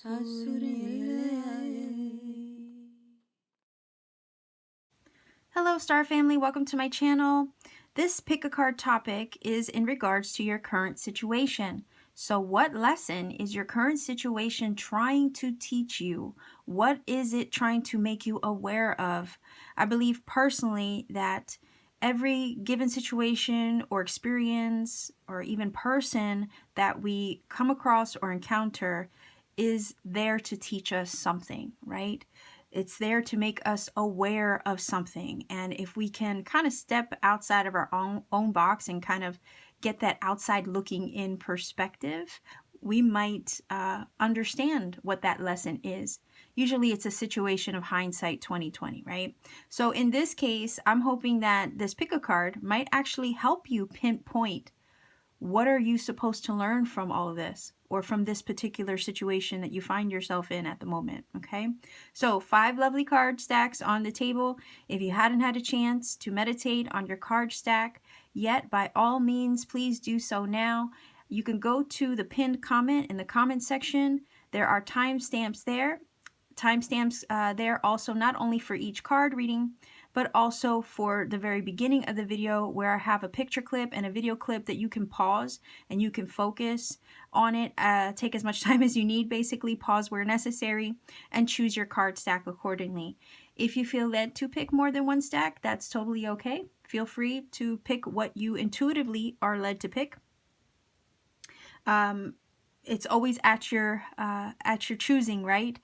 Hello Star Family, welcome to my channel. This pick a card topic is in regards to your current situation. So what lesson is your current situation trying to teach you? What is it trying to make you aware of? I believe personally that every given situation or experience or even person that we come across or encounter is there to teach us something, right? It's there to make us aware of something. And if we can kind of step outside of our own box and kind of get that outside looking in perspective, we might understand what that lesson is. Usually it's a situation of hindsight 2020, right? So in this case, I'm hoping that this pick a card might actually help you pinpoint what are you supposed to learn from all of this, or from this particular situation that you find yourself in at the moment, okay? So 5 lovely card stacks on the table. If you hadn't had a chance to meditate on your card stack yet, by all means, please do so now. You can go to the pinned comment in the comment section. There are timestamps there. Timestamps there also not only for each card reading, but also for the very beginning of the video where I have a picture clip and a video clip that you can pause and you can focus on it. Take as much time as you need, basically pause where necessary and choose your card stack accordingly. If you feel led to pick more than one stack, that's totally okay. Feel free to pick what you intuitively are led to pick. It's always at your choosing, right?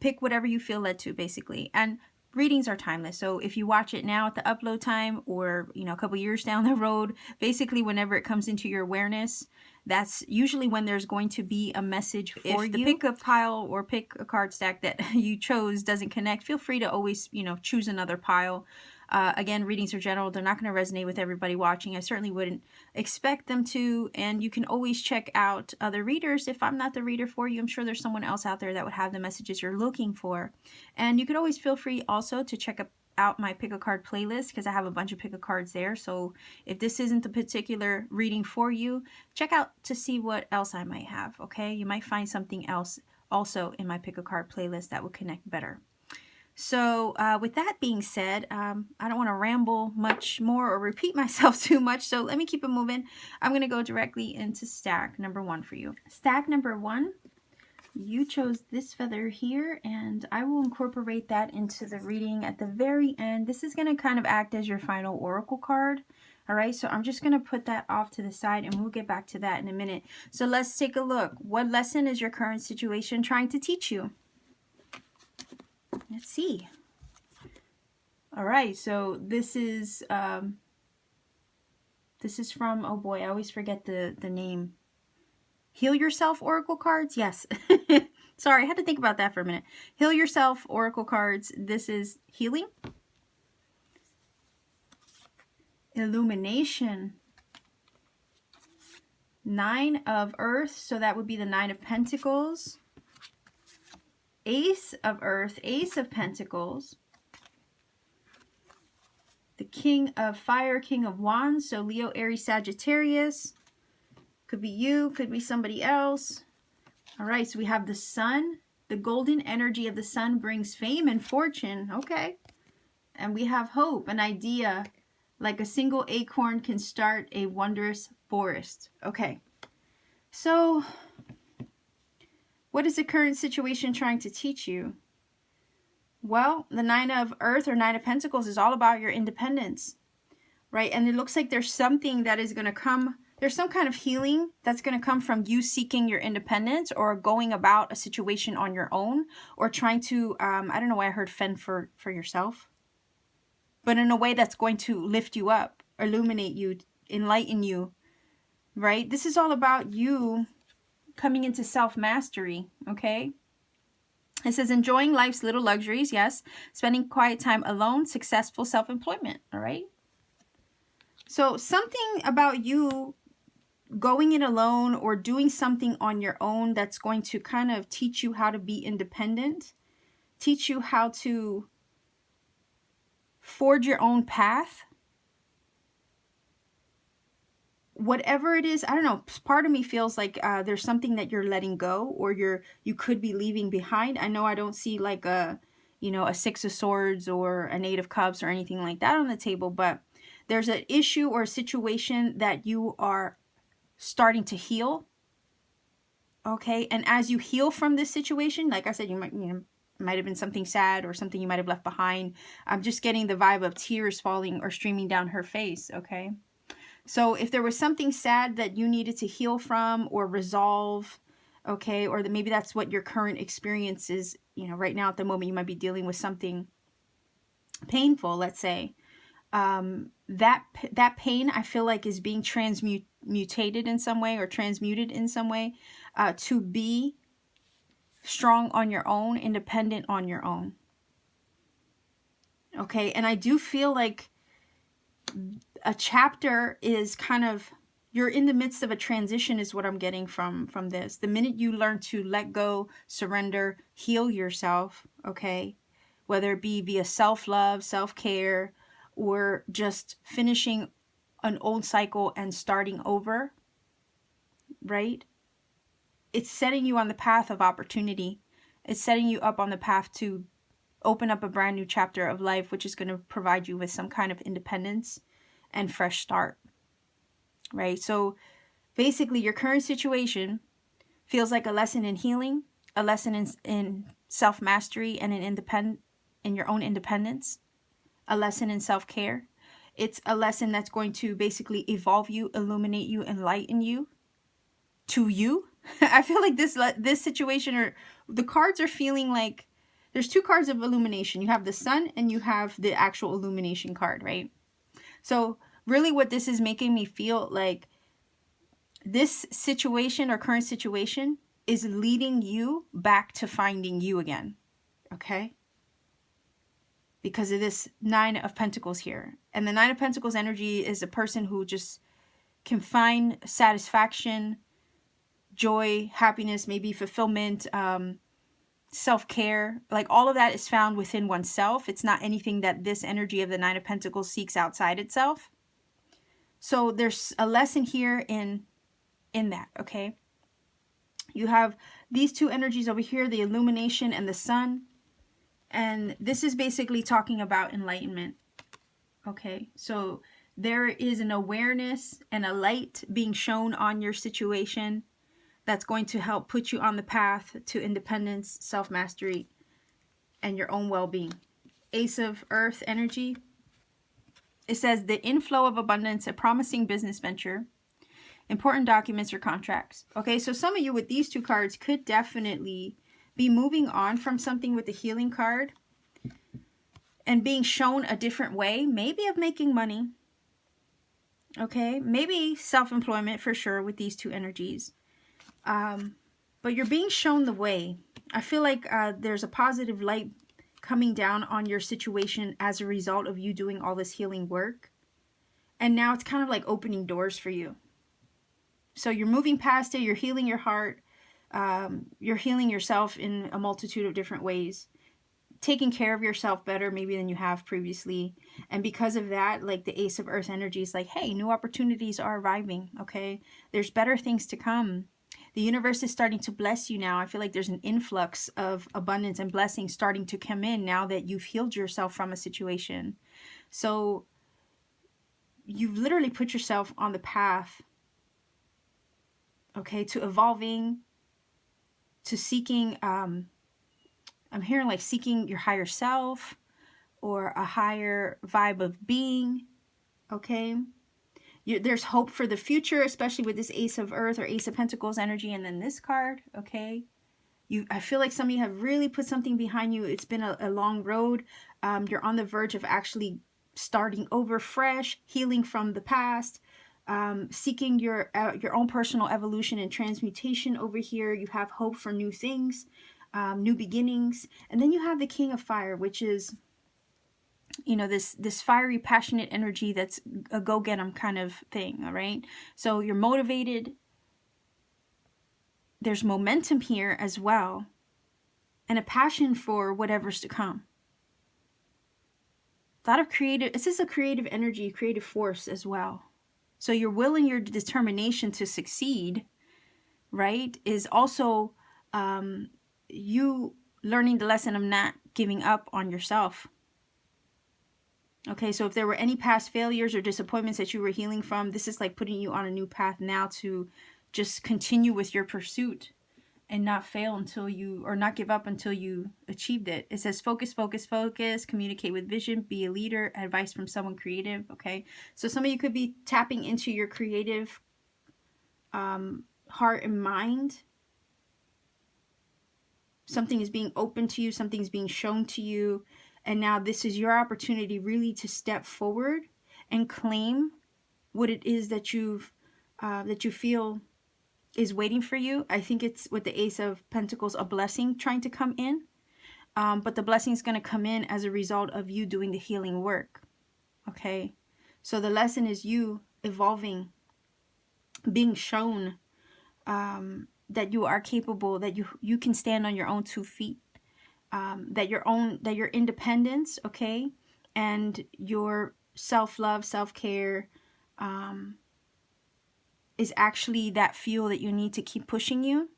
Pick whatever you feel led to, basically. And readings are timeless. So if you watch it now at the upload time, or a couple years down the road, basically whenever it comes into your awareness, that's usually when there's going to be a message for you. If the pick a pile or pick a card stack that you chose doesn't connect, feel free to always choose another pile. Again, readings are general. They're not going to resonate with everybody watching. I certainly wouldn't expect them to. And you can always check out other readers. If I'm not the reader for you, I'm sure there's someone else out there that would have the messages you're looking for. And you can always feel free also to check out my pick a card playlist, because I have a bunch of pick a cards there. So if this isn't the particular reading for you, check out to see what else I might have. Okay, you might find something else also in my pick a card playlist that will connect better. So with that being said, I don't want to ramble much more or repeat myself too much, so let me keep it moving. I'm going to go directly into stack number 1 for you. Stack number 1, you chose this feather here, and I will incorporate that into the reading at the very end. This is going to kind of act as your final oracle card. All right, so I'm just going to put that off to the side, and we'll get back to that in a minute. So let's take a look. What lesson is your current situation trying to teach you? Let's see. All right, so this is from, oh boy, I always forget the name. Heal Yourself Oracle cards? Yes. Sorry, I had to think about that for a minute. Heal Yourself Oracle cards. This is healing. Illumination. 9 of Earth, so that would be the 9 of Pentacles. Ace of Earth, Ace of Pentacles, the King of Fire, King of Wands, so Leo, Aries, Sagittarius. Could be you, could be somebody else. All right, so we have the Sun. The golden energy of the Sun brings fame and fortune. Okay. And we have hope, an idea. Like a single acorn can start a wondrous forest. Okay. So what is the current situation trying to teach you? Well, the 9 of Earth or 9 of Pentacles is all about your independence, right? And it looks like there's something that is going to come. There's some kind of healing that's going to come from you seeking your independence, or going about a situation on your own, or trying to, I don't know why I heard fend for yourself, but in a way that's going to lift you up, illuminate you, enlighten you, right? This is all about you coming into self-mastery, okay? It says enjoying life's little luxuries, yes. Spending quiet time alone, successful self-employment, all right? So something about you going it alone or doing something on your own that's going to kind of teach you how to be independent, teach you how to forge your own path, whatever it is, I don't know, part of me feels like there's something that you're letting go, or you could be leaving behind. I know I don't see like a, you know, a Six of Swords or an Eight of Cups or anything like that on the table, but there's an issue or a situation that you are starting to heal. Okay, and as you heal from this situation, like I said, might have been something sad or something you might have left behind. I'm just getting the vibe of tears falling or streaming down her face. Okay, so if there was something sad that you needed to heal from or resolve, okay, or that maybe that's what your current experience is, you know, right now at the moment you might be dealing with something painful, let's say. That pain, I feel like, is being transmutated in some way, or transmuted in some way, to be strong on your own, independent on your own. Okay, and I do feel like a chapter is kind of, you're in the midst of a transition is what I'm getting from this. The minute you learn to let go, surrender, heal yourself, okay, whether it be via self-love, self-care, or just finishing an old cycle and starting over, right? It's setting you on the path of opportunity. It's setting you up on the path to open up a brand new chapter of life, which is going to provide you with some kind of independence and fresh start, right? So basically, your current situation feels like a lesson in healing, a lesson in self-mastery and in your own independence, a lesson in self-care. It's a lesson that's going to basically evolve you, illuminate you, enlighten you to you. I feel like this situation, or the cards are feeling like there's two cards of illumination. You have the sun and you have the actual illumination card, right? So really what this is making me feel like, this situation or current situation is leading you back to finding you again, okay? Because of this Nine of Pentacles here. And the Nine of Pentacles energy is a person who just can find satisfaction, joy, happiness, maybe fulfillment, self-care. Like all of that is found within oneself. It's not anything that this energy of the Nine of Pentacles seeks outside itself. So there's a lesson here in that, okay? You have these two energies over here, the illumination and the sun. And this is basically talking about enlightenment, okay? So there is an awareness and a light being shown on your situation that's going to help put you on the path to independence, self-mastery, and your own well-being. Ace of Earth energy. It says the inflow of abundance, a promising business venture, important documents or contracts. Okay, so some of you with these two cards could definitely be moving on from something with the healing card and being shown a different way, maybe of making money. Okay, maybe self-employment for sure with these two energies. But you're being shown the way. I feel like there's a positive light coming down on your situation as a result of you doing all this healing work. And now it's kind of like opening doors for you. So you're moving past it, you're healing your heart, you're healing yourself in a multitude of different ways, taking care of yourself better maybe than you have previously. And because of that, like the Ace of Earth energy is like, hey, new opportunities are arriving, okay? There's better things to come. The universe is starting to bless you now. I feel like there's an influx of abundance and blessings starting to come in now that you've healed yourself from a situation. So you've literally put yourself on the path, okay, to evolving, to seeking, I'm hearing like seeking your higher self or a higher vibe of being, okay? There's hope for the future, especially with this Ace of Earth or Ace of Pentacles energy, and then this card, okay? I feel like some of you have really put something behind you. It's been a long road. You're on the verge of actually starting over fresh, healing from the past, seeking your own personal evolution and transmutation over here. You have hope for new things, new beginnings. And then you have the King of Fire, which is, you know, this fiery, passionate energy that's a go-get-em kind of thing, all right? So you're motivated. There's momentum here as well, and a passion for whatever's to come. A lot of creative, this is a creative energy, creative force as well. So your will and your determination to succeed, right, is also you learning the lesson of not giving up on yourself. Okay, so if there were any past failures or disappointments that you were healing from, this is like putting you on a new path now to just continue with your pursuit and not fail until you, or not give up until you achieved it. It says focus, focus, focus, communicate with vision, be a leader, advice from someone creative. Okay, so some of you could be tapping into your creative heart and mind. Something is being opened to you, something's being shown to you, and now this is your opportunity really to step forward and claim what it is that you feel is waiting for you. I think it's with the Ace of Pentacles, a blessing trying to come in, but the blessing is going to come in as a result of you doing the healing work. Okay, so the lesson is you evolving, being shown that you are capable, that you can stand on your own 2 feet, that your independence, okay, and your self-love, self-care is actually that fuel that you need to keep pushing you.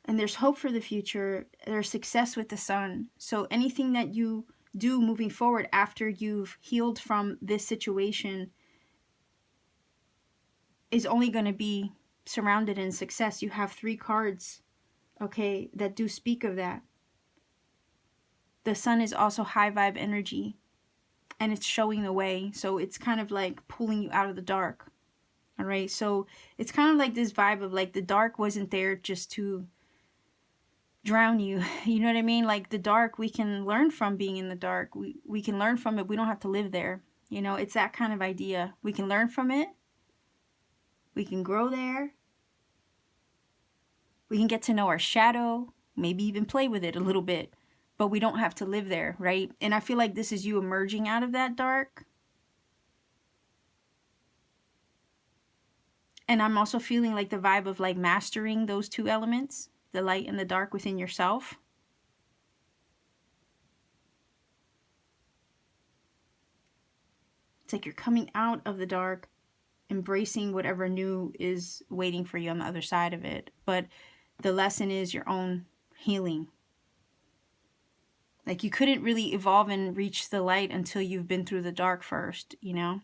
And there's hope for the future. There's success with the sun. So anything that you do moving forward after you've healed from this situation is only going to be surrounded in success. You have 3 cards, okay, that do speak of that. The sun is also high vibe energy, and it's showing the way. So it's kind of like pulling you out of the dark. All right, so it's kind of like this vibe of like the dark wasn't there just to drown you. You know what I mean? Like the dark, we can learn from being in the dark. We can learn from it. We don't have to live there. You know, it's that kind of idea. We can learn from it. We can grow there. We can get to know our shadow, maybe even play with it a little bit, but we don't have to live there, right? And I feel like this is you emerging out of that dark. And I'm also feeling like the vibe of like mastering those 2 elements, the light and the dark within yourself. It's like you're coming out of the dark, embracing whatever new is waiting for you on the other side of it. But the lesson is your own healing. Like you couldn't really evolve and reach the light until you've been through the dark first, you know?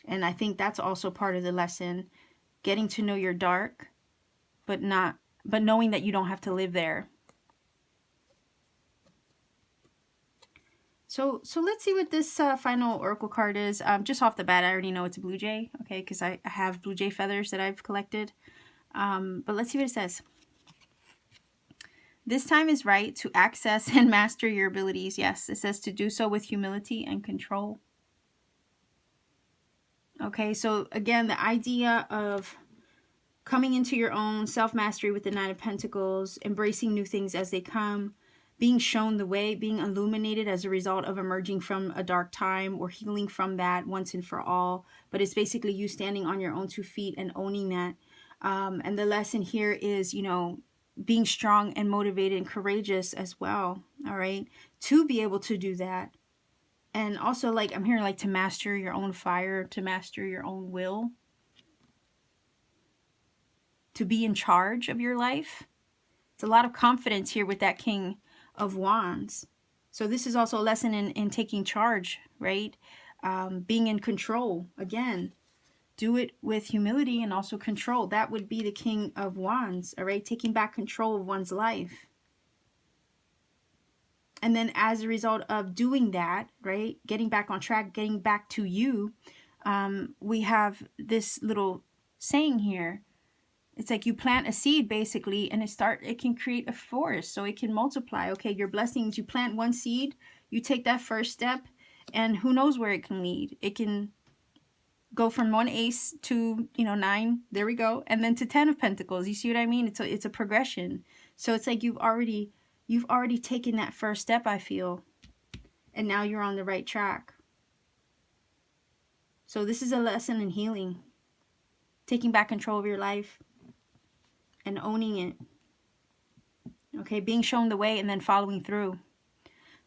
And I think that's also part of the lesson, getting to know your dark, but knowing that you don't have to live there. So let's see what this final oracle card is. Just off the bat, I already know it's a blue jay, okay, because I have blue jay feathers that I've collected. But let's see what it says. This time is right to access and master your abilities. Yes, it says to do so with humility and control. Okay, so again, the idea of coming into your own self-mastery with the Nine of Pentacles, embracing new things as they come, being shown the way, being illuminated as a result of emerging from a dark time or healing from that once and for all. But it's basically you standing on your own 2 feet and owning that. And the lesson here is, you know, being strong and motivated and courageous as well, all right, to be able to do that. And also, like, I'm hearing, like, to master your own fire, to master your own will, to be in charge of your life. It's a lot of confidence here with that King of Wands. So this is also a lesson in taking charge, right? Being in control. Again, do it with humility and also control. That would be the King of Wands, all right? Taking back control of one's life. And then as a result of doing that, right, getting back on track, getting back to you, we have this little saying here. It's like you plant a seed basically, and it can create a forest, so it can multiply. Okay, your blessings, you plant one seed, you take that first step, and who knows where it can lead. It can go from 1 ace to, you know, 9, there we go, and then to 10 of Pentacles. You see what I mean? It's a progression. So it's like you've already taken that first step, I feel, and now you're on the right track. So this is a lesson in healing, taking back control of your life and owning it. Okay, being shown the way and then following through.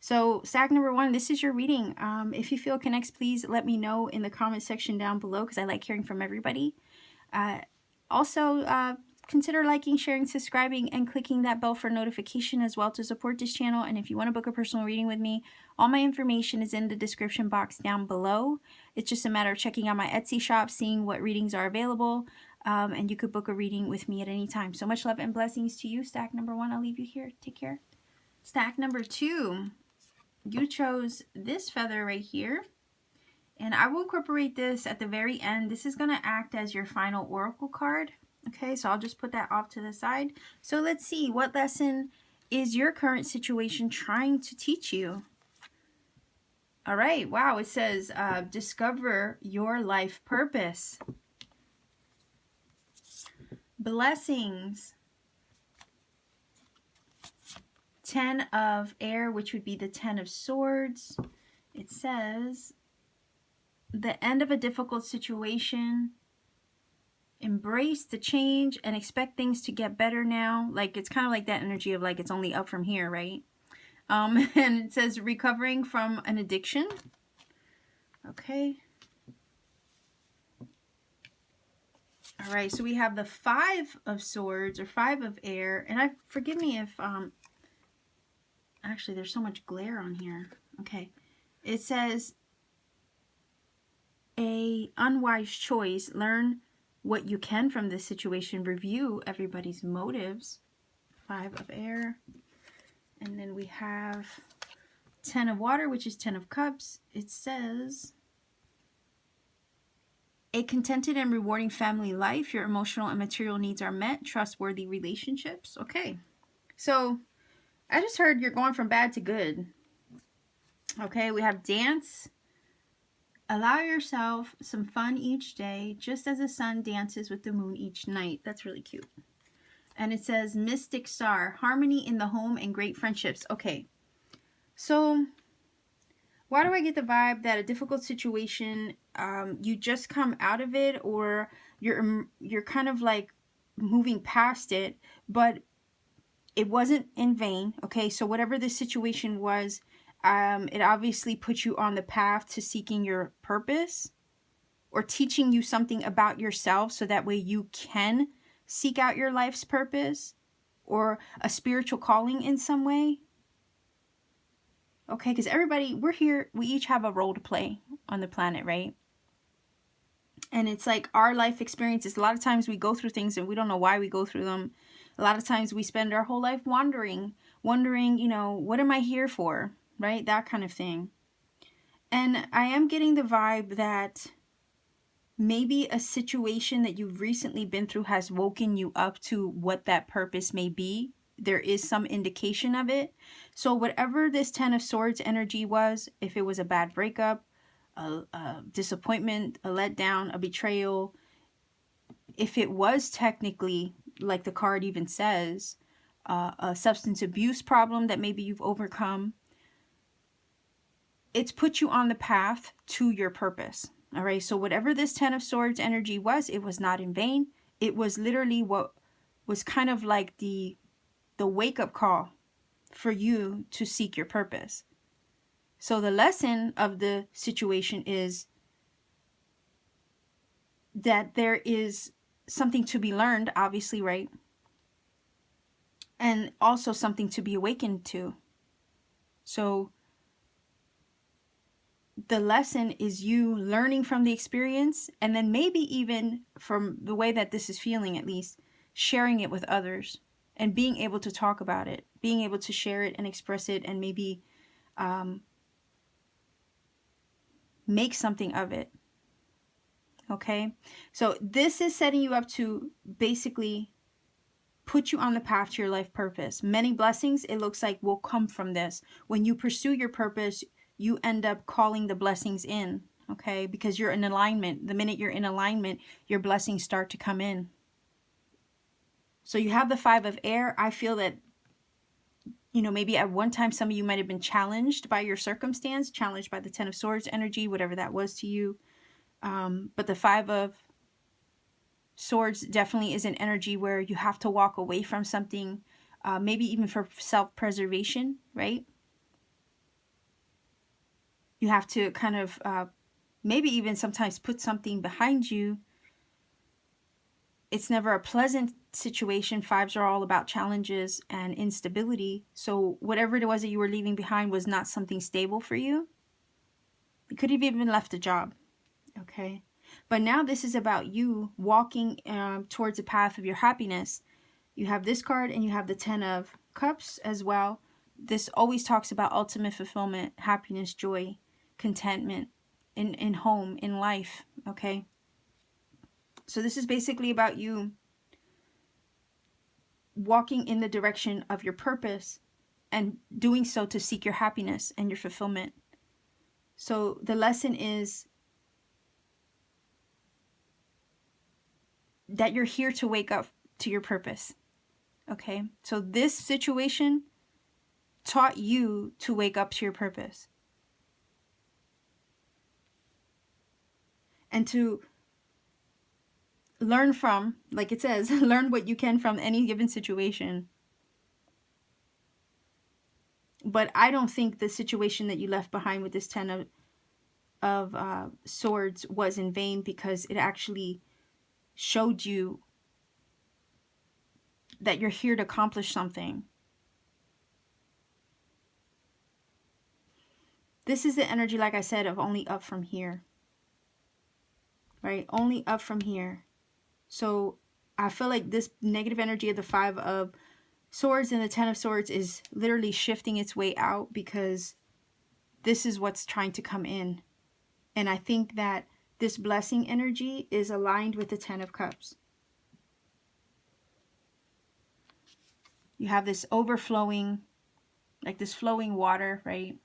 So stack number 1, this is your reading. If you feel connects, please let me know in the comment section down below, because I like hearing from everybody. Also, consider liking, sharing, subscribing, and clicking that bell for notification as well to support this channel. And if you want to book a personal reading with me, all my information is in the description box down below. It's just a matter of checking out my Etsy shop, seeing what readings are available, and you could book a reading with me at any time. So much love and blessings to you. Stack number 1, I'll leave you here. Take care. Stack number 2, you chose this feather right here. And I will incorporate this at the very end. This is going to act as your final oracle card. Okay, so I'll just put that off to the side. So let's see, what lesson is your current situation trying to teach you? All right, wow, it says discover your life purpose. Blessings. 10 of air, which would be the 10 of swords. It says the end of a difficult situation. Embrace the change and expect things to get better now. Like, it's kind of like that energy of like it's only up from here, right? And it says recovering from an addiction. Okay. All right, so we have the 5 of swords, or 5 of air. And forgive me if actually there's so much glare on here. Okay. It says a unwise choice. Learn what you can from this situation. Review everybody's motives. 5 of air. And then we have 10 of water, which is 10 of cups. It says a contented and rewarding family life. Your emotional and material needs are met. Trustworthy relationships. Okay. So I just heard you're going from bad to good. Okay. We have dance. Allow yourself some fun each day, just as the sun dances with the moon each night. That's really cute. And it says mystic star, harmony in the home and great friendships. Okay. So why do I get the vibe that a difficult situation, you just come out of it, or you're kind of like moving past it, but it wasn't in vain. Okay. So whatever this situation was, it obviously put you on the path to seeking your purpose, or teaching you something about yourself so that way you can seek out your life's purpose or a spiritual calling in some way. Okay, because everybody, we're here, we each have a role to play on the planet, right? And it's like our life experiences. A lot of times we go through things and we don't know why we go through them. A lot of times we spend our whole life wondering, you know, what am I here for? Right? That kind of thing. And I am getting the vibe that maybe a situation that you've recently been through has woken you up to what that purpose may be. There is some indication of it. So whatever this 10 of swords energy was, if it was a bad breakup, a disappointment, a letdown, a betrayal, if it was technically, like the card even says, a substance abuse problem that maybe you've overcome, it's put you on the path to your purpose. All right. So whatever this 10 of swords energy was, it was not in vain. It was literally what was kind of like the wake up call for you to seek your purpose. So the lesson of the situation is that there is something to be learned, obviously, right? And also something to be awakened to. So the lesson is you learning from the experience, and then maybe even from the way that this is feeling, at least sharing it with others and being able to talk about it, being able to share it and express it, and maybe make something of it. Okay. So this is setting you up to basically put you on the path to your life purpose. Many blessings, it looks like, will come from this. When you pursue your purpose, you end up calling the blessings in, okay? Because you're in alignment. The minute you're in alignment, your blessings start to come in. So you have the 5 of air. I feel that, you know, maybe at one time some of you might have been challenged by your circumstance, challenged by the 10 of swords energy, whatever that was to you. But the 5 of swords definitely is an energy where you have to walk away from something, maybe even for self-preservation, right? You have to kind of maybe even sometimes put something behind you. It's never a pleasant situation. Fives are all about challenges and instability. So whatever it was that you were leaving behind was not something stable for you. You could have even left a job. Okay. But now this is about you walking towards the path of your happiness. You have this card and you have the 10 of Cups as well. This always talks about ultimate fulfillment, happiness, joy, contentment in home, in life. Okay. So this is basically about you walking in the direction of your purpose and doing so to seek your happiness and your fulfillment. So the lesson is that you're here to wake up to your purpose. Okay? So this situation taught you to wake up to your purpose. And to learn from, like it says, learn what you can from any given situation. But I don't think the situation that you left behind with this 10 of Swords was in vain, because it actually showed you that you're here to accomplish something. This is the energy, like I said, of only up from here. Right? Only up from here. So I feel like this negative energy of the 5 of Swords and the 10 of Swords is literally shifting its way out, because this is what's trying to come in. And I think that this blessing energy is aligned with the 10 of Cups. You have this overflowing, like this flowing water, right?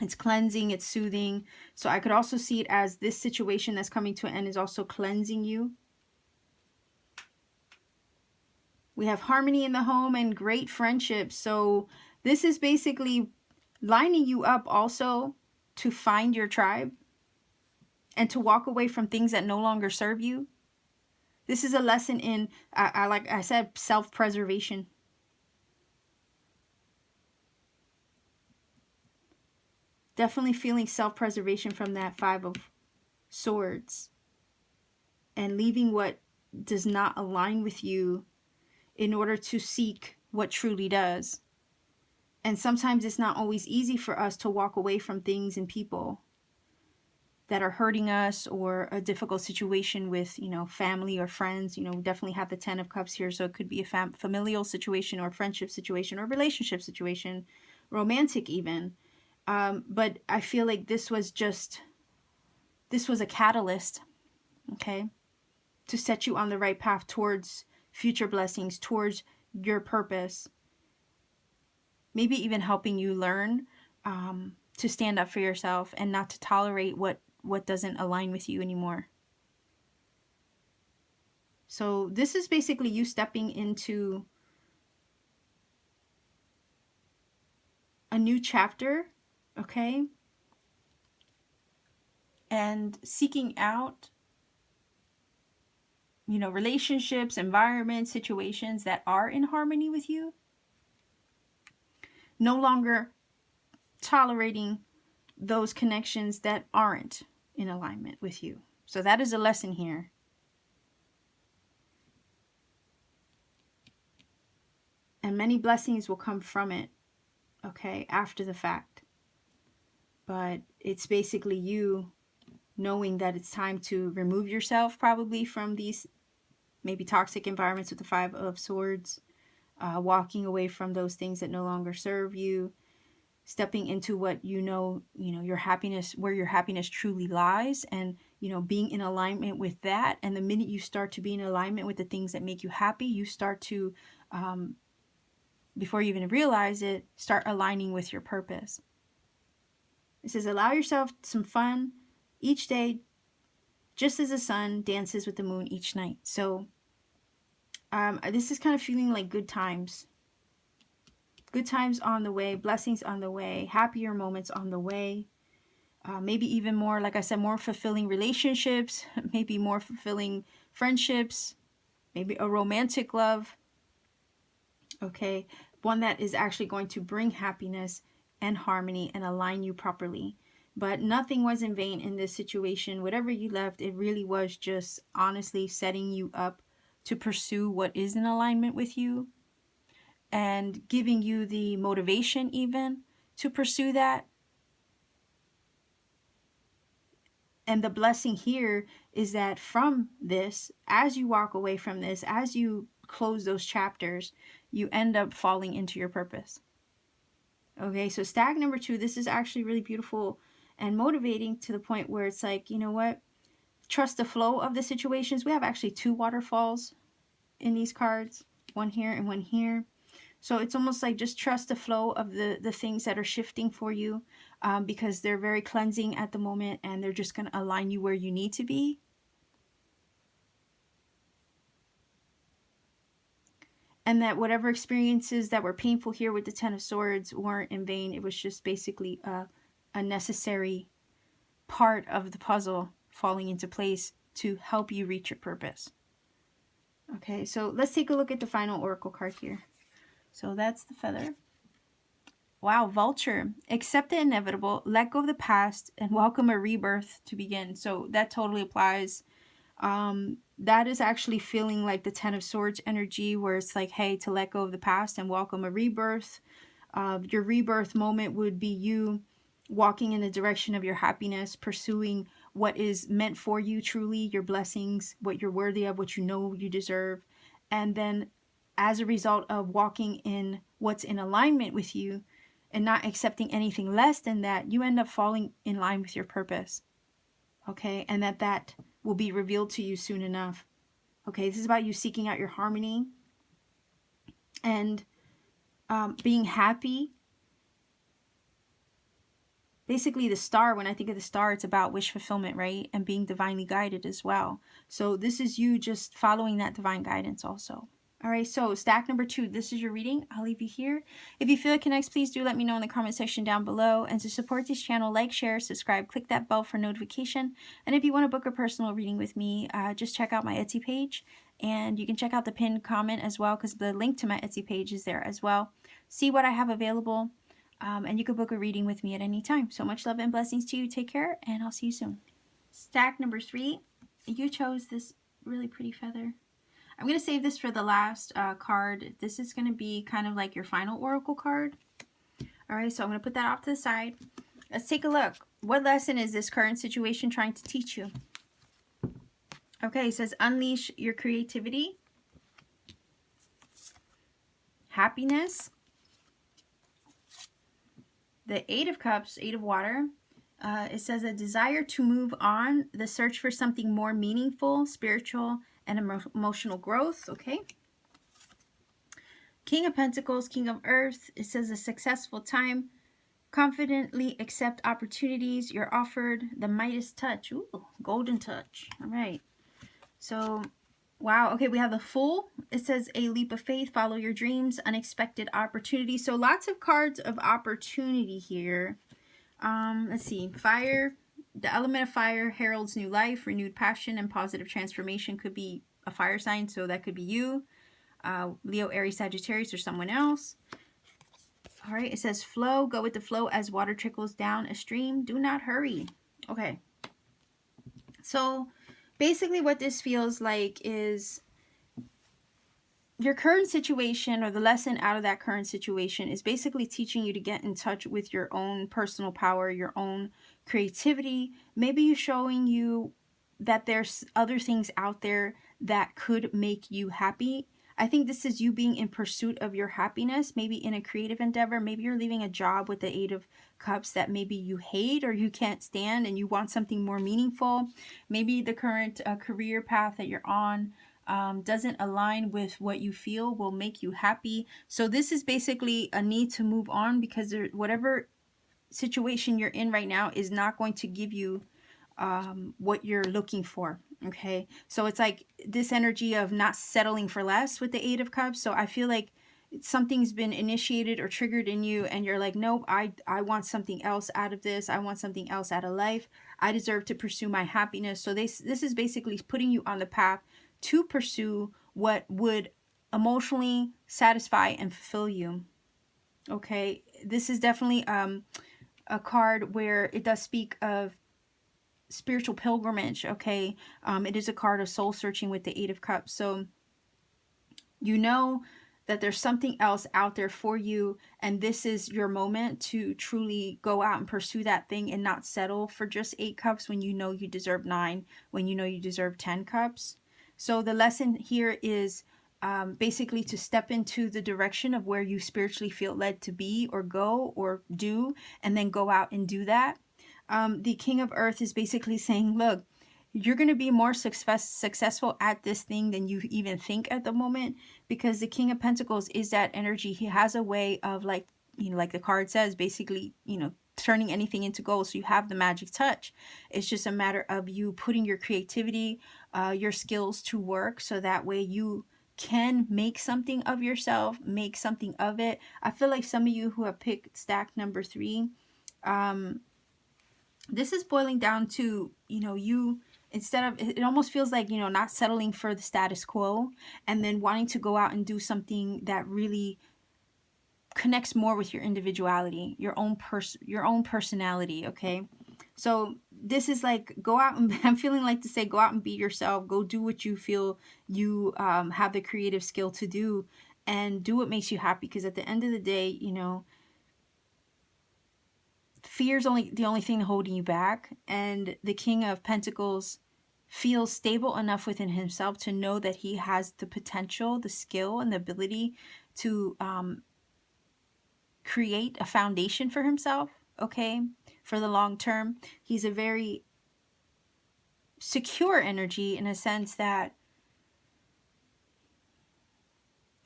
It's cleansing, it's soothing. So I could also see it as this situation that's coming to an end is also cleansing you. We have harmony in the home and great friendships. So this is basically lining you up also to find your tribe and to walk away from things that no longer serve you. This is a lesson in, like I said, self-preservation. Definitely feeling self-preservation from that 5 of Swords. And leaving what does not align with you in order to seek what truly does. And sometimes it's not always easy for us to walk away from things and people that are hurting us, or a difficult situation with, family or friends. We definitely have the 10 of Cups here. So it could be a familial situation or friendship situation or relationship situation, romantic even. But I feel like this was a catalyst, okay, to set you on the right path towards future blessings, towards your purpose. Maybe even helping you learn to stand up for yourself and not to tolerate what doesn't align with you anymore. So this is basically you stepping into a new chapter, okay? And seeking out, relationships, environments, situations that are in harmony with you. No longer tolerating those connections that aren't in alignment with you. So that is a lesson here. And many blessings will come from it, okay, after the fact. But it's basically you knowing that it's time to remove yourself probably from these maybe toxic environments with the 5 of Swords, walking away from those things that no longer serve you, stepping into what your happiness, where your happiness truly lies, and being in alignment with that. And the minute you start to be in alignment with the things that make you happy, you start to, before you even realize it, start aligning with your purpose. It says, allow yourself some fun each day, just as the sun dances with the moon each night. So this is kind of feeling like good times. Good times on the way, blessings on the way, happier moments on the way. Maybe even more, like I said, more fulfilling relationships, maybe more fulfilling friendships, maybe a romantic love. Okay, one that is actually going to bring happiness and harmony and align you properly. But nothing was in vain in this situation. Whatever you left, it really was just honestly setting you up to pursue what is in alignment with you, and giving you the motivation even to pursue that. And the blessing here is that from this, as you walk away from this, as you close those chapters, you end up falling into your purpose. Okay, so stack number 2, this is actually really beautiful and motivating to the point where it's like, you know what? Trust the flow of the situations. We have actually 2 waterfalls in these cards, one here and one here. So it's almost like just trust the flow of the things that are shifting for you, because they're very cleansing at the moment, and they're just going to align you where you need to be. And that whatever experiences that were painful here with the Ten of Swords weren't in vain. It was just basically a necessary part of the puzzle falling into place to help you reach your purpose. Okay, so let's take a look at the final oracle card here. So that's the feather. Wow, vulture. Accept the inevitable, let go of the past, and welcome a rebirth to begin. So that totally applies. That is actually feeling like the Ten of Swords energy, where it's like, hey, to let go of the past and welcome a rebirth. Your rebirth moment would be you walking in the direction of your happiness, pursuing what is meant for you truly, your blessings, what you're worthy of, what you know you deserve. And then as a result of walking in what's in alignment with you and not accepting anything less than that, you end up falling in line with your purpose. Okay, and that will be revealed to you soon enough. Okay, this is about you seeking out your harmony and being happy. Basically, the star, when I think of the star, it's about wish fulfillment, right? And being divinely guided as well. So this is you just following that divine guidance also. All right, so stack number 2, this is your reading. I'll leave you here. If you feel it connects, please do let me know in the comment section down below. And to support this channel, like, share, subscribe, click that bell for notification. And if you want to book a personal reading with me, just check out my Etsy page. And you can check out the pinned comment as well, because the link to my Etsy page is there as well. See what I have available. And you can book a reading with me at any time. So much love and blessings to you. Take care, and I'll see you soon. Stack number 3, you chose this really pretty feather. I'm going to save this for the last card. This is going to be kind of like your final oracle card. All right, so I'm going to put that off to the side. Let's take a look. What lesson is this current situation trying to teach you? Okay, it says unleash your creativity, happiness, the 8 of Cups, 8 of Water. It says a desire to move on, the search for something more meaningful, spiritual, and emotional growth. Okay. King of Pentacles, King of Earth. It says a successful time. Confidently accept opportunities you're offered. The Midas touch. Ooh, golden touch. All right. So, wow. Okay, we have the Fool. It says a leap of faith. Follow your dreams. Unexpected opportunities. So lots of cards of opportunity here. Let's see. Fire. The element of fire heralds new life, renewed passion, and positive transformation. Could be a fire sign, so that could be you. Leo, Aries, Sagittarius, or someone else. All right, it says flow. Go with the flow as water trickles down a stream. Do not hurry. Okay. So basically what this feels like is your current situation, or the lesson out of that current situation, is basically teaching you to get in touch with your own personal power, your own creativity. Maybe showing you that there's other things out there that could make you happy. I think this is you being in pursuit of your happiness, maybe in a creative endeavor. Maybe you're leaving a job with the 8 of Cups that maybe you hate or you can't stand, and you want something more meaningful. Maybe the current career path that you're on doesn't align with what you feel will make you happy. So this is basically a need to move on, because whatever situation you're in right now is not going to give you what you're looking for. Okay, so it's like this energy of not settling for less with the 8 of Cups. So I feel like something's been initiated or triggered in you, and you're like, nope, I want something else out of this. I want something else out of life. I deserve to pursue my happiness. So this is basically putting you on the path to pursue what would emotionally satisfy and fulfill you. Okay, this is definitely a card where it does speak of spiritual pilgrimage, okay? It is a card of soul searching with the Eight of Cups. So you know that there's something else out there for you, and this is your moment to truly go out and pursue that thing and not settle for just 8 cups when you know you deserve 9, when you know you deserve 10 cups. So the lesson here is basically to step into the direction of where you spiritually feel led to be or go or do, and then go out and do that. The King of Earth is basically saying, look, you're going to be more successful at this thing than you even think at the moment, because the King of Pentacles is that energy. He has a way of, like, you know, like the card says, basically, you know, turning anything into gold. So you have the magic touch. It's just a matter of you putting your creativity, your skills to work, so that way you can make something of yourself, make something of it. I feel like some of you who have picked stack number 3, this is boiling down to, you know, you, instead of, it almost feels like, you know, not settling for the status quo, and then wanting to go out and do something that really connects more with your individuality, your own personality, okay? So this is like, go out and, I'm feeling like to say, go out and be yourself, go do what you feel you have the creative skill to do, and do what makes you happy, because at the end of the day, you know, fear's only the only thing holding you back. And the King of Pentacles feels stable enough within himself to know that he has the potential, the skill, and the ability to create a foundation for himself, okay, for the long term. He's a very secure energy in a sense that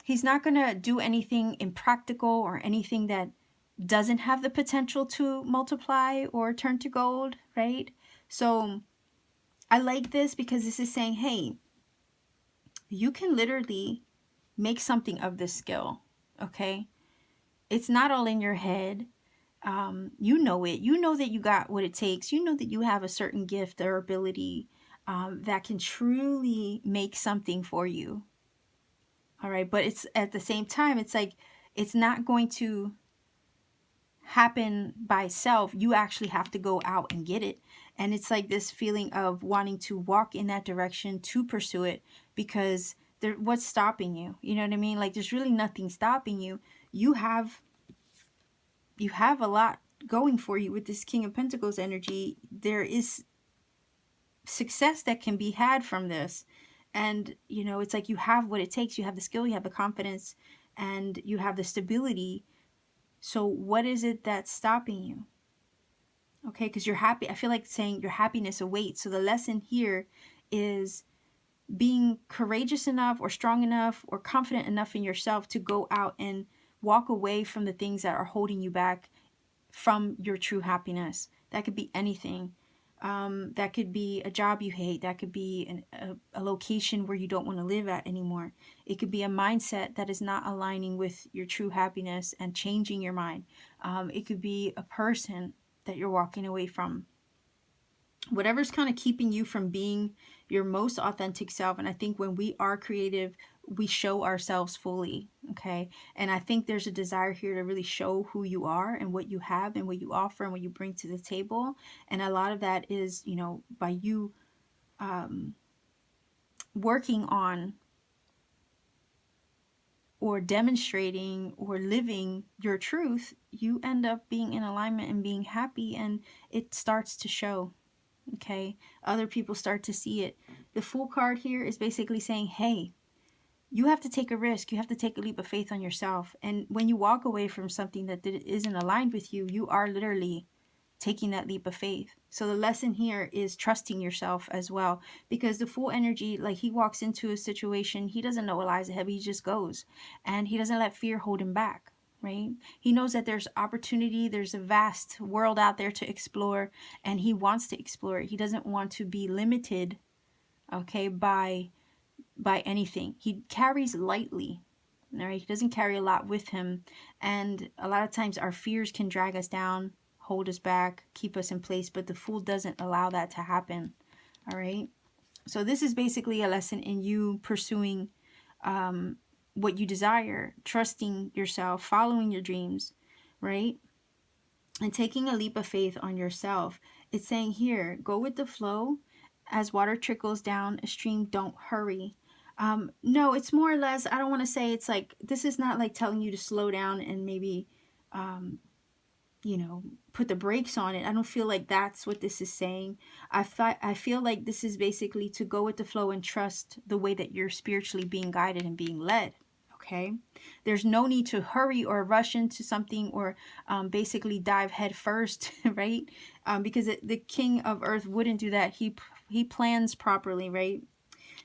he's not going to do anything impractical or anything that doesn't have the potential to multiply or turn to gold, right? So I like this because this is saying, hey, you can literally make something of this skill, okay? It's not all in your head. You know it. You know that you got what it takes. You know that you have a certain gift or ability that can truly make something for you. All right, but it's at the same time, it's like, it's not going to happen by itself. You actually have to go out and get it. And it's like this feeling of wanting to walk in that direction to pursue it, because there, what's stopping you? You know what I mean? Like, there's really nothing stopping you. You have a lot going for you with this King of Pentacles energy. There is success that can be had from this. And, you know, it's like you have what it takes. You have the skill, you have the confidence, and you have the stability. So what is it that's stopping you? Okay, because you're happy. I feel like saying your happiness awaits. So the lesson here is being courageous enough or strong enough or confident enough in yourself to go out and walk away from the things that are holding you back from your true happiness. That could be anything. That could be a job you hate. That could be a location where you don't want to live at anymore. It could be a mindset that is not aligning with your true happiness and changing your mind. It could be a person that you're walking away from. Whatever's kind of keeping you from being your most authentic self. And I think when we are creative, we show ourselves fully, okay? And I think there's a desire here to really show who you are and what you have and what you offer and what you bring to the table. And a lot of that is, you know, by you working on or demonstrating or living your truth, you end up being in alignment and being happy, and it starts to show. Okay, other people start to see it. The Fool card here is basically saying, hey, you have to take a risk. You have to take a leap of faith on yourself. And when you walk away from something that isn't aligned with you, you are literally taking that leap of faith. So the lesson here is trusting yourself as well, because the Fool energy, like, he walks into a situation, he doesn't know what lies ahead, he just goes, and he doesn't let fear hold him back. Right? He knows that there's opportunity, there's a vast world out there to explore, and he wants to explore it. He doesn't want to be limited, okay, by anything. He carries lightly. All right? He doesn't carry a lot with him, and a lot of times our fears can drag us down, hold us back, keep us in place, but the Fool doesn't allow that to happen. All right? So this is basically a lesson in you pursuing what you desire, trusting yourself, following your dreams, right? and taking a leap of faith on yourself. It's saying here, go with the flow. As water trickles down a stream, don't hurry. No, it's more or less, I don't want to say it's like, this is not like telling you to slow down and maybe, um, you know, put the brakes on it. I don't feel like that's what this is saying. I feel like this is basically to go with the flow and trust the way that you're spiritually being guided and being led. Okay, there's no need to hurry or rush into something, or basically dive head first, right? Because the king of earth wouldn't do that. He plans properly, right?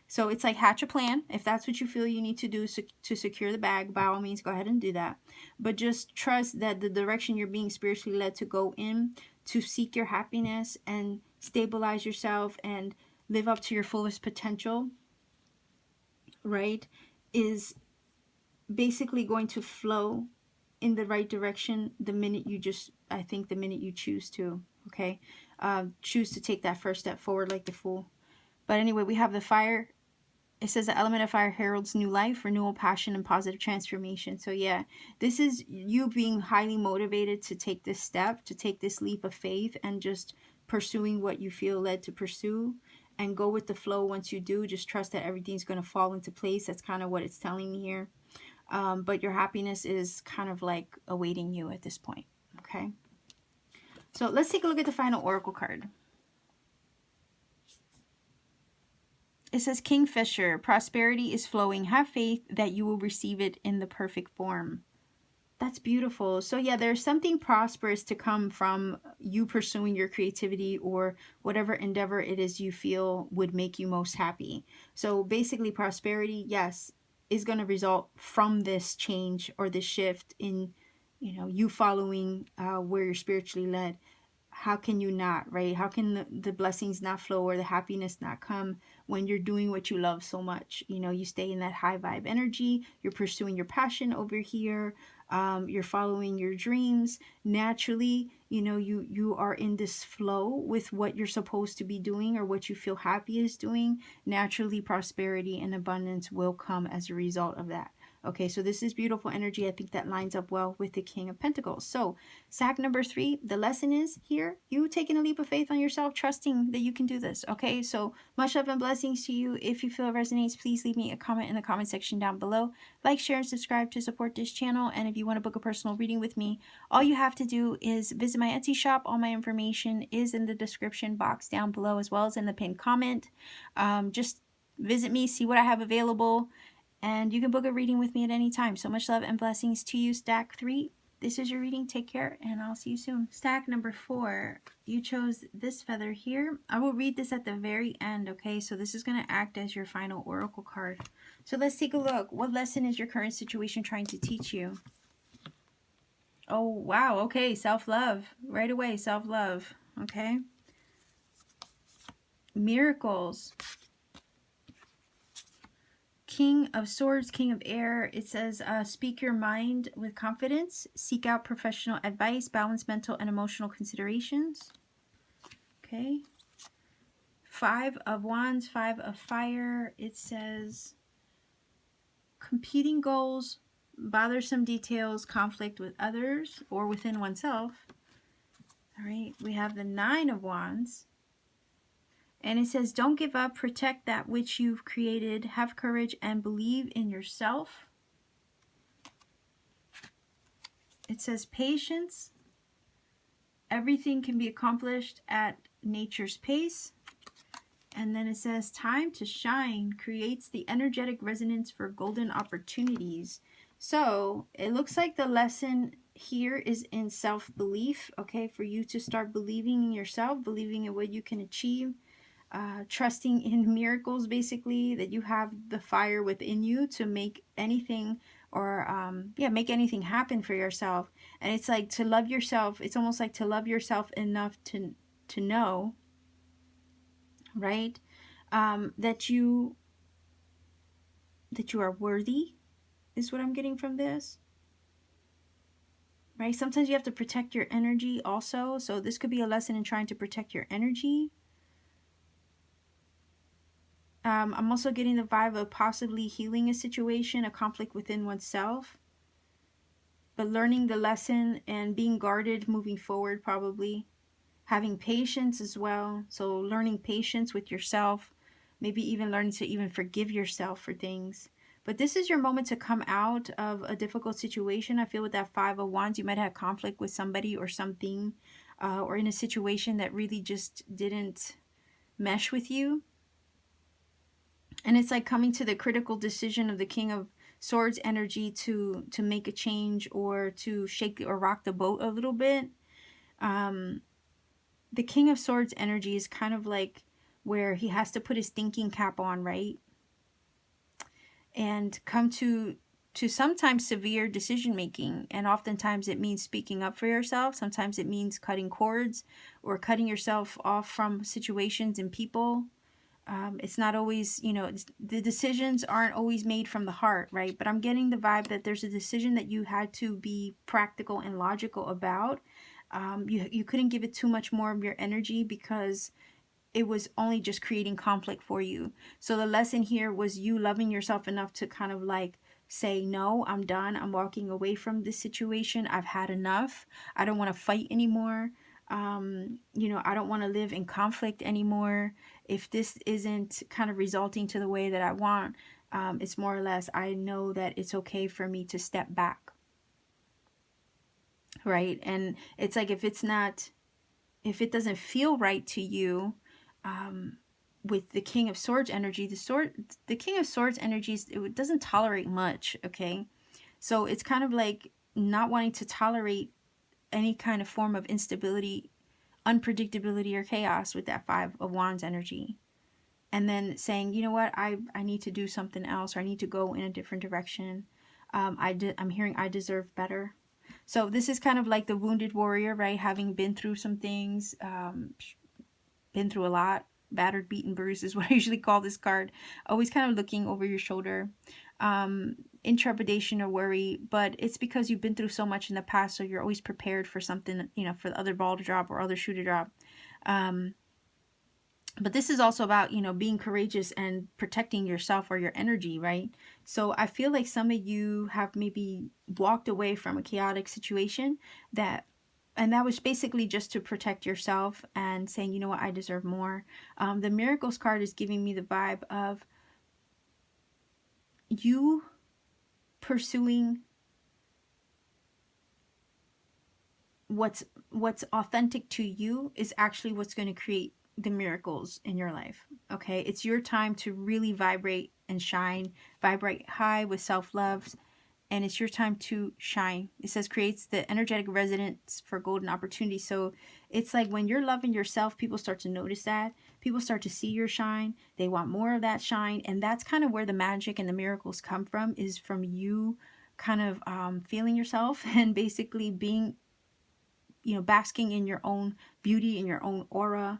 So it's like hatch a plan. If that's what you feel you need to do to secure the bag, by all means, go ahead and do that. But just trust that the direction you're being spiritually led to go in, to seek your happiness and stabilize yourself and live up to your fullest potential, right, is basically going to flow in the right direction the minute you just, I think the minute you choose to, okay? Choose to take that first step forward like the fool. But anyway, we have the fire. It says the element of fire heralds new life, renewal, passion, and positive transformation. So yeah, this is you being highly motivated to take this step, to take this leap of faith, and just pursuing what you feel led to pursue, and go with the flow. Once you do, just trust that everything's going to fall into place. That's kind of what it's telling me here. But your happiness is kind of like awaiting you at this point. Okay. So let's take a look at the final oracle card. It says, Kingfisher, prosperity is flowing. Have faith that you will receive it in the perfect form. That's beautiful. So yeah, there's something prosperous to come from you pursuing your creativity or whatever endeavor it is you feel would make you most happy. So basically prosperity, yes, is going to result from this change or this shift in, you know, you following where you're spiritually led. How can you not, right? How can the blessings not flow or the happiness not come when you're doing what you love so much? You know, you stay in that high vibe energy, you're pursuing your passion over here, you're following your dreams. Naturally, you know, you are in this flow with what you're supposed to be doing or what you feel happy is doing. Naturally, prosperity and abundance will come as a result of that. Okay, so this is beautiful energy. I think that lines up well with the King of Pentacles. So, sack number 3, the lesson is here, you taking a leap of faith on yourself, trusting that you can do this. Okay, so much love and blessings to you. If you feel it resonates, please leave me a comment in the comment section down below. Like, share, and subscribe to support this channel. And if you want to book a personal reading with me, all you have to do is visit my Etsy shop. All my information is in the description box down below, as well as in the pinned comment. Just visit me, see what I have available, and you can book a reading with me at any time. So much love and blessings to you, stack 3. This is your reading. Take care, and I'll see you soon. Stack number 4. You chose this feather here. I will read this at the very end, okay? So this is going to act as your final oracle card. So let's take a look. What lesson is your current situation trying to teach you? Oh, wow. Okay, self-love. Right away, self-love. Okay. Miracles. King of Swords, King of Air. It says, speak your mind with confidence. Seek out professional advice. Balance mental and emotional considerations. Okay. 5 of Wands, 5 of Fire. It says, competing goals, bothersome details, conflict with others or within oneself. All right. We have the 9 of Wands. And it says, don't give up, protect that which you've created, have courage and believe in yourself. It says, patience, everything can be accomplished at nature's pace. And then it says, time to shine creates the energetic resonance for golden opportunities. So it looks like the lesson here is in self-belief, okay, for you to start believing in yourself, believing in what you can achieve. Trusting in miracles, basically, that you have the fire within you to make anything or make anything happen for yourself. And it's like to love yourself. It's almost like to love yourself enough to know, right, that you are worthy is what I'm getting from this. Right? Sometimes you have to protect your energy also. So this could be a lesson in trying to protect your energy. I'm also getting the vibe of possibly healing a situation, a conflict within oneself. but learning the lesson and being guarded moving forward, probably having patience as well. So learning patience with yourself, maybe even learning to even forgive yourself for things. But this is your moment to come out of a difficult situation. I feel with that Five of Wands, you might have conflict with somebody or something, or in a situation that really just didn't mesh with you. And it's like coming to the critical decision of the King of Swords energy to make a change or to shake or rock the boat a little bit. The King of Swords energy is kind of like where he has to put his thinking cap on, right? And come to sometimes severe decision making. And oftentimes it means speaking up for yourself. Sometimes it means cutting cords or cutting yourself off from situations and people. It's not always, the decisions aren't always made from the heart, right? But I'm getting the vibe that there's a decision that you had to be practical and logical about. You couldn't give it too much more of your energy because it was only just creating conflict for you. So the lesson here was you loving yourself enough to kind of like say, no, I'm done. I'm walking away from this situation. I've had enough. I don't want to fight anymore. I don't want to live in conflict anymore. If this isn't kind of resulting to the way that I want, it's more or less, I know that it's okay for me to step back. Right. And it's like, if it doesn't feel right to you, with the King of Swords energy, the King of Swords energy, it doesn't tolerate much. Okay. So it's kind of like not wanting to tolerate any kind of form of instability, unpredictability, or chaos with that Five of Wands energy. And then saying, you know what, I need to do something else, or I need to go in a different direction. I'm hearing I deserve better. So this is kind of like the wounded warrior, right? Having been through some things, been through a lot, battered, beaten, bruised is what I usually call this card. Always kind of looking over your shoulder, in trepidation or worry, but it's because you've been through so much in the past, so you're always prepared for something, for the other ball to drop or other shoe to drop. But this is also about, being courageous and protecting yourself or your energy, right? So I feel like some of you have maybe walked away from a chaotic situation and that was basically just to protect yourself and saying, you know what, I deserve more. The Miracles card is giving me the vibe of you pursuing what's authentic to you is actually what's going to create the miracles in your life. Okay, it's your time to really vibrate and shine, vibrate high with self-love, and it's your time to shine. It says creates the energetic resonance for golden opportunity. So it's like when you're loving yourself, people start to notice that. People start to see your shine. They want more of that shine. And that's kind of where the magic and the miracles come from, is from you kind of feeling yourself and basically being, basking in your own beauty, in your own aura.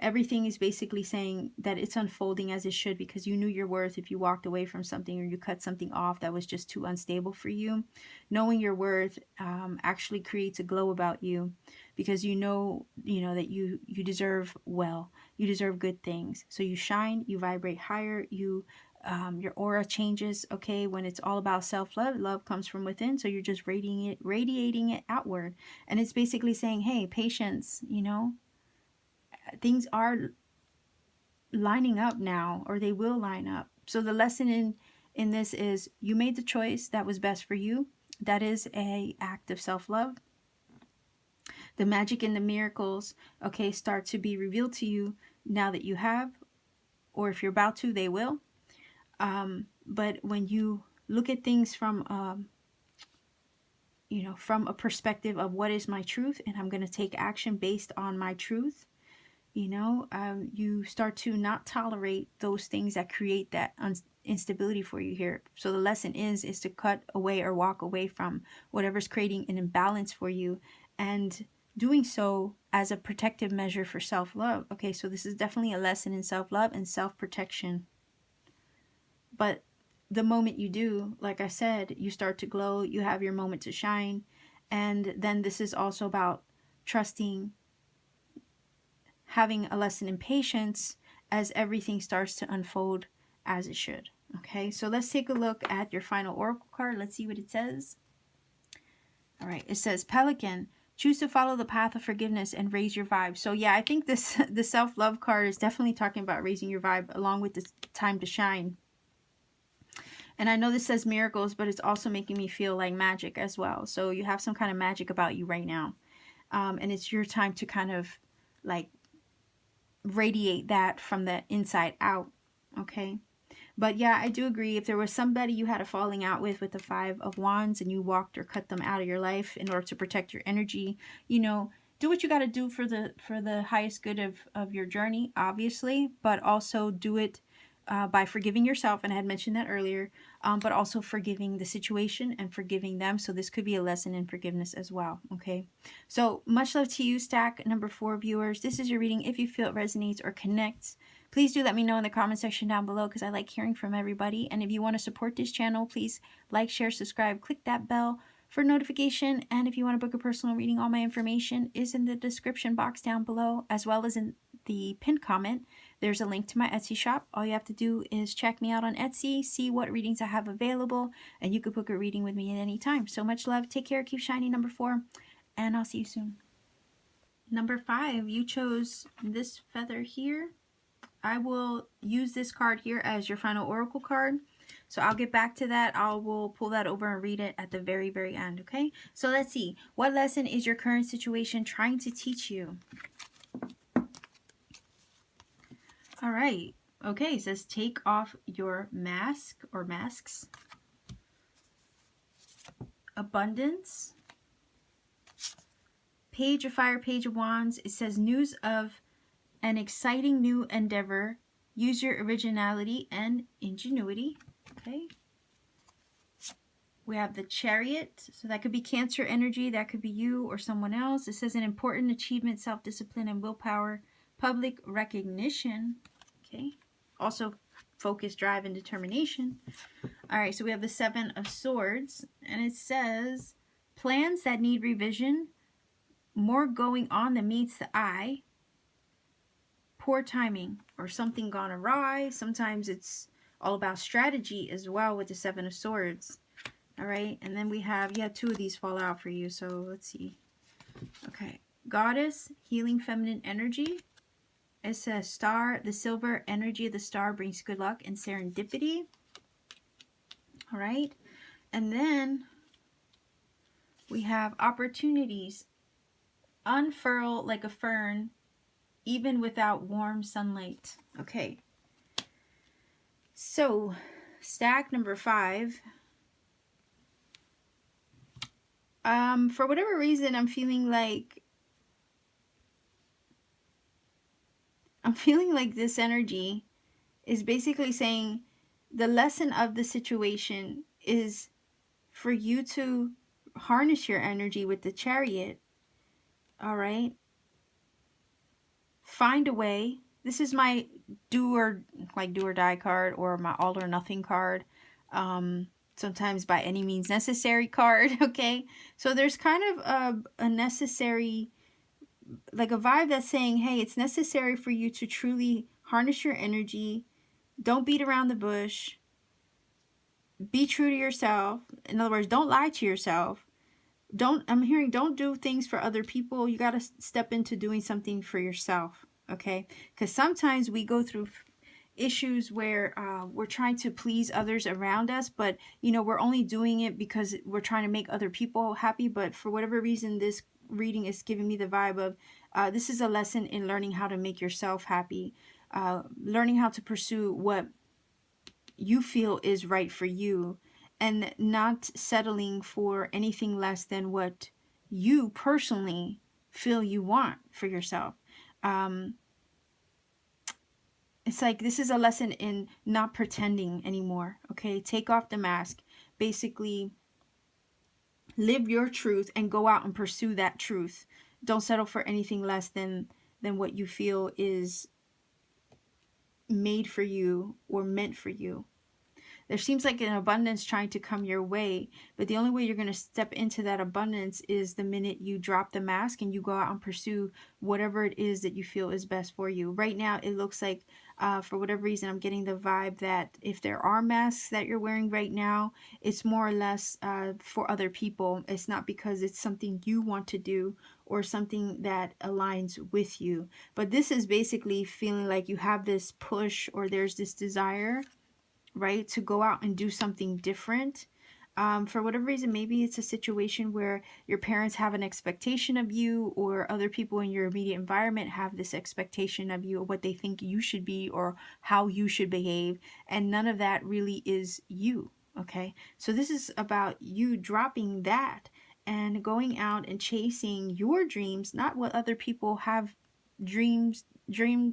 Everything is basically saying that it's unfolding as it should, because you knew your worth if you walked away from something or you cut something off that was just too unstable for you. Knowing your worth actually creates a glow about you, because you know that you deserve well, you deserve good things. So you shine, you vibrate higher, your aura changes. Okay, when it's all about self-love, love comes from within, so you're just radiating it outward. And it's basically saying, hey, patience, things are lining up now, or they will line up. So the lesson in this is you made the choice that was best for you. That is a act of self-love. The magic and the miracles, okay, start to be revealed to you now that you have, or if you're about to, they will. But when you look at things from from a perspective of what is my truth, and I'm going to take action based on my truth, you start to not tolerate those things that create that instability for you here. So the lesson is to cut away or walk away from whatever's creating an imbalance for you, and doing so as a protective measure for self-love. Okay, so this is definitely a lesson in self-love and self-protection. But the moment you do, like I said, you start to glow, you have your moment to shine. And then this is also about trusting, having a lesson in patience as everything starts to unfold as it should. Okay, so let's take a look at your final oracle card. Let's see what it says. All right, it says Pelican, choose to follow the path of forgiveness and raise your vibe. So yeah, I think this the self-love card is definitely talking about raising your vibe along with this time to shine. And I know this says miracles, but it's also making me feel like magic as well. So you have some kind of magic about you right now. And it's your time to kind of like radiate that from the inside out. Okay. But yeah, I do agree. If there was somebody you had a falling out with the Five of Wands and you walked or cut them out of your life in order to protect your energy, you know, do what you got to do for the highest good of your journey, obviously, but also do it by forgiving yourself. And I had mentioned that earlier, but also forgiving the situation and forgiving them. So this could be a lesson in forgiveness as well. Okay. So much love to you, stack number 4 viewers. This is your reading. If you feel it resonates or connects, please do let me know in the comment section down below because I like hearing from everybody. And if you want to support this channel, please like, share, subscribe, click that bell for notification. And if you want to book a personal reading, all my information is in the description box down below, as well as in the pinned comment. There's a link to my Etsy shop. All you have to do is check me out on Etsy, see what readings I have available, and you could book a reading with me at any time. So much love. Take care. Keep shining, number 4, and I'll see you soon. Number 5, you chose this feather here. I will use this card here as your final oracle card. So I'll get back to that. I will pull that over and read it at the very, very end, okay? So let's see. What lesson is your current situation trying to teach you? All right. Okay, it says take off your mask or masks. Abundance. Page of Fire, Page of Wands. It says news of an exciting new endeavor. Use your originality and ingenuity. Okay. We have the Chariot. So that could be Cancer energy. That could be you or someone else. It says an important achievement, self-discipline and willpower. Public recognition. Okay. Also focus, drive, and determination. All right. So we have the 7 of Swords. And it says plans that need revision. More going on than meets the eye. Poor timing or something gone awry. Sometimes it's all about strategy as well with the 7 of Swords. All right. And then we have, yeah, 2 of these fall out for you. So let's see. Okay. Goddess, healing feminine energy. It says star, the silver energy of the star brings good luck and serendipity. All right. And then we have opportunities. Unfurl like a fern, even without warm sunlight. Okay. So, stack number 5. For whatever reason, I'm feeling like this energy is basically saying the lesson of the situation is for you to harness your energy with the Chariot. All right. Find a way. This is my do or die card, or my all or nothing card. Sometimes by any means necessary card. Okay. So there's kind of a necessary, like a vibe that's saying, hey, it's necessary for you to truly harness your energy. Don't beat around the bush. Be true to yourself. In other words, don't lie to yourself. Don't do things for other people. You got to step into doing something for yourself. Okay. Because sometimes we go through issues where we're trying to please others around us, but you know, we're only doing it because we're trying to make other people happy. But for whatever reason, this reading is giving me the vibe of this is a lesson in learning how to make yourself happy, learning how to pursue what you feel is right for you, and not settling for anything less than what you personally feel you want for yourself. It's like this is a lesson in not pretending anymore. Okay, take off the mask. Basically, live your truth and go out and pursue that truth. Don't settle for anything less than what you feel is made for you or meant for you. There seems like an abundance trying to come your way, but the only way you're going to step into that abundance is the minute you drop the mask and you go out and pursue whatever it is that you feel is best for you. Right now, it looks like For whatever reason, I'm getting the vibe that if there are masks that you're wearing right now, it's more or less for other people. It's not because it's something you want to do or something that aligns with you. But this is basically feeling like you have this push, or there's this desire, right, to go out and do something different. For whatever reason, maybe it's a situation where your parents have an expectation of you, or other people in your immediate environment have this expectation of you, or what they think you should be, or how you should behave, and none of that really is you. Okay, so this is about you dropping that and going out and chasing your dreams, not what other people have dreamed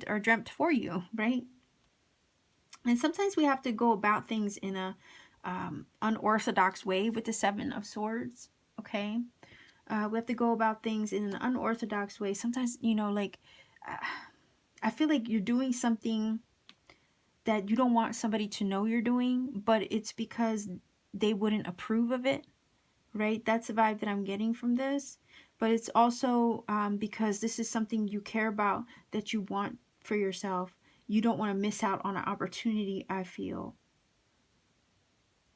or dreamt for you, right? And sometimes we have to go about things in a unorthodox way with the Seven of Swords. Okay, we have to go about things in an unorthodox way. Sometimes, like I feel like you're doing something that you don't want somebody to know you're doing, but it's because they wouldn't approve of it, right? That's the vibe that I'm getting from this. But it's also because this is something you care about, that you want for yourself. You don't want to miss out on an opportunity, I feel.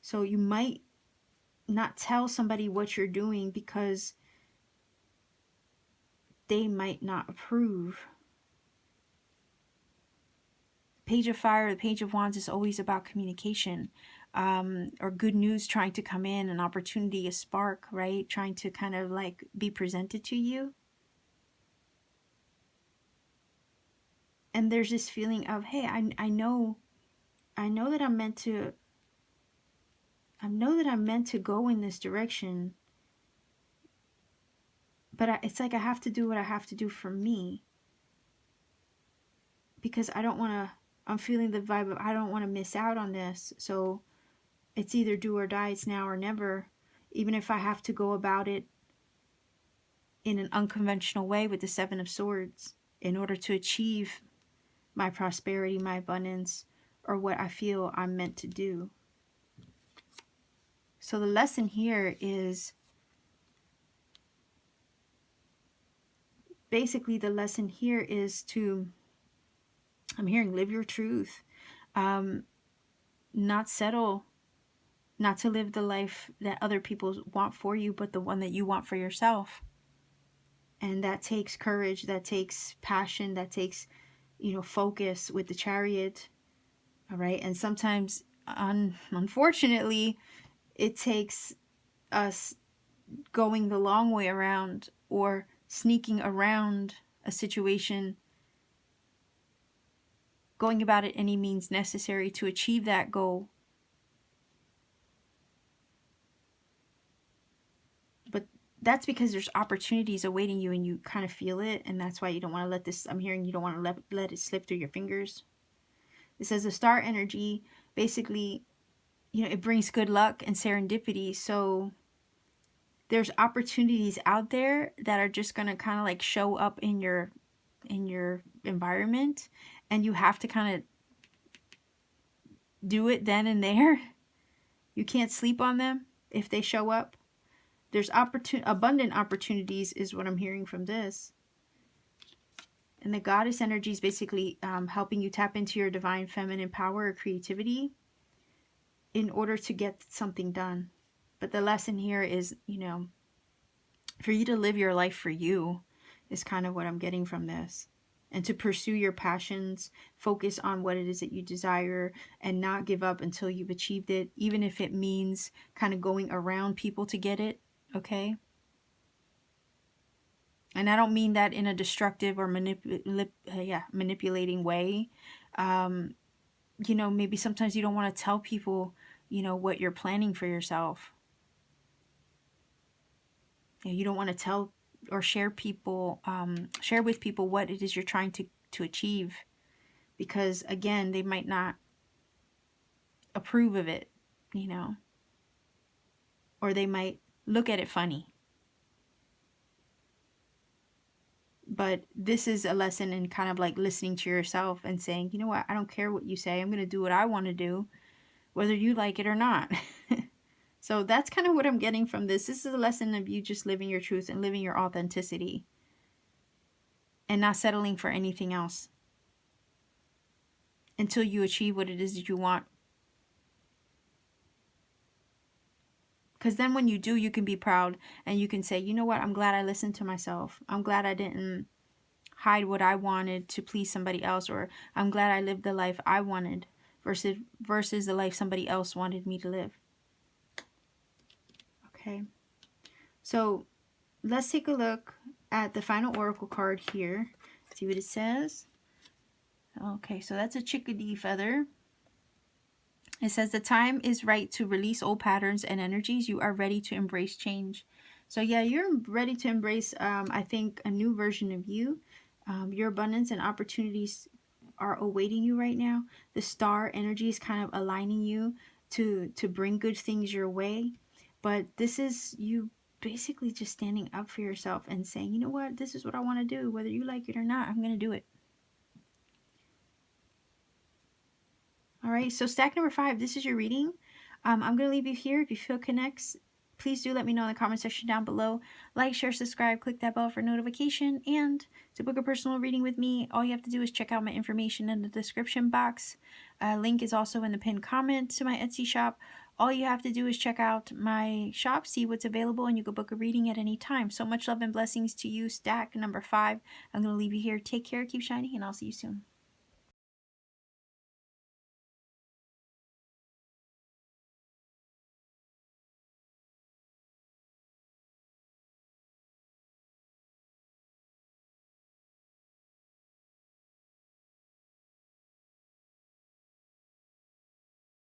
So you might not tell somebody what you're doing because they might not approve. Page of Fire, the Page of Wands is always about communication, or good news trying to come in, an opportunity, a spark, right? Trying to kind of like be presented to you. And there's this feeling of, hey, I know that I'm meant to go in this direction, but it's like I have to do what I have to do for me, because I'm feeling the vibe of I don't want to miss out on this. So it's either do or die, it's now or never, even if I have to go about it in an unconventional way with the Seven of Swords in order to achieve my prosperity, my abundance, or what I feel I'm meant to do. So the lesson here is basically to, I'm hearing, live your truth, not settle, not to live the life that other people want for you, but the one that you want for yourself. And that takes courage, that takes passion, that takes, focus with the Chariot. All right. And sometimes, unfortunately, it takes us going the long way around, or sneaking around a situation, going about it any means necessary to achieve that goal. But that's because there's opportunities awaiting you and you kind of feel it, and that's why you don't want to let this, I'm hearing you don't want to let it slip through your fingers. It says the star energy, basically, it brings good luck and serendipity. So there's opportunities out there that are just going to kind of like show up in your environment, and you have to kind of do it then and there. You can't sleep on them if they show up. There's abundant opportunities is what I'm hearing from this. And the goddess energy is basically helping you tap into your divine feminine power or creativity in order to get something done. But the lesson here is, for you to live your life for you is kind of what I'm getting from this. And to pursue your passions, focus on what it is that you desire, and not give up until you've achieved it, even if it means kind of going around people to get it, okay? And I don't mean that in a destructive or manipulating way. Maybe sometimes you don't want to tell people, what you're planning for yourself. You don't want to tell or share with people what it is you're trying to achieve, because again, they might not approve of it, or they might look at it funny. But this is a lesson in kind of like listening to yourself and saying, you know what, I don't care what you say, I'm going to do what I want to do, whether you like it or not. So that's kind of what I'm getting from this. This is a lesson of you just living your truth and living your authenticity, and not settling for anything else. until you achieve what it is that you want. Because then when you do, you can be proud and you can say, you know what, I'm glad I listened to myself. I'm glad I didn't hide what I wanted to please somebody else, or I'm glad I lived the life I wanted versus the life somebody else wanted me to live. Okay, so let's take a look at the final oracle card here. See what it says. Okay, so that's a chickadee feather. It says the time is right to release old patterns and energies. You are ready to embrace change. So yeah, you're ready to embrace, I think, a new version of you. Your abundance and opportunities are awaiting you right now. The star energy is kind of aligning you to bring good things your way. But this is you basically just standing up for yourself and saying, you know what, this is what I want to do. Whether you like it or not, I'm going to do it. All right, so stack number 5, this is your reading. I'm going to leave you here. If you feel connects, please do let me know in the comment section down below. Like, share, subscribe, click that bell for notification. And to book a personal reading with me, all you have to do is check out my information in the description box. Link is also in the pinned comment to my Etsy shop. All you have to do is check out my shop, see what's available, and you can book a reading at any time. So much love and blessings to you, stack number 5. I'm going to leave you here. Take care, keep shining, and I'll see you soon.